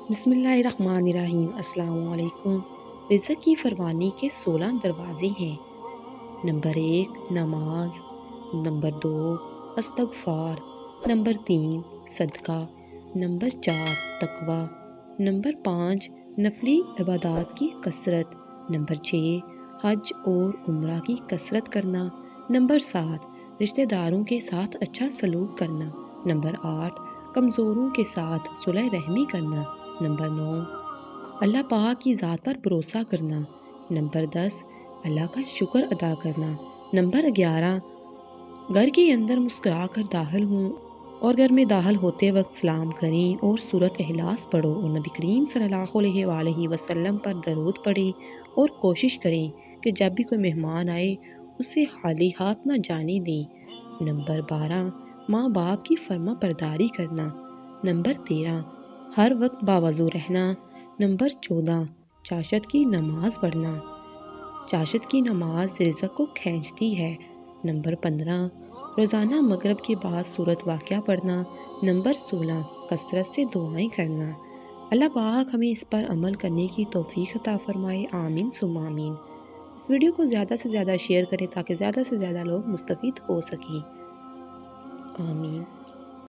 بسم اللہ الرحمن الرحیم۔ السلام علیکم۔ رزق کی فراوانی کے 16 دروازے ہیں۔ نمبر 1 نماز، نمبر 2 استغفار، نمبر 3 صدقہ، نمبر 4 تقوی، نمبر 5 نفلی عبادات کی کثرت، نمبر 6 حج اور عمرہ کی کثرت کرنا، نمبر 7 رشتہ داروں کے ساتھ اچھا سلوک کرنا، نمبر 8 کمزوروں کے ساتھ صلح رحمی کرنا، نمبر 9 اللہ پاک کی ذات پر بھروسہ کرنا، نمبر 10 اللہ کا شکر ادا کرنا، نمبر 11 گھر کے اندر مسکرا کر داخل ہوں اور گھر میں داخل ہوتے وقت سلام کریں اور سورۃ اخلاص پڑھو اور نبی کریم صلی اللہ علیہ وآلہ وسلم پر درود پڑھیں اور کوشش کریں کہ جب بھی کوئی مہمان آئے اسے خالی ہاتھ نہ جانے دیں۔ نمبر 12 ماں باپ کی فرما برداری کرنا، نمبر 13 ہر وقت باوضو رہنا، نمبر 14 چاشت کی نماز پڑھنا، چاشت کی نماز رزق کو کھینچتی ہے، نمبر 15 روزانہ مغرب کے بعد سورۃ واقعہ پڑھنا، نمبر 16 کثرت سے دعائیں کرنا۔ اللہ پاک ہمیں اس پر عمل کرنے کی توفیق عطا فرمائے، آمین ثم آمین۔ اس ویڈیو کو زیادہ سے زیادہ شیئر کریں تاکہ زیادہ سے زیادہ لوگ مستفید ہو سکیں، آمین۔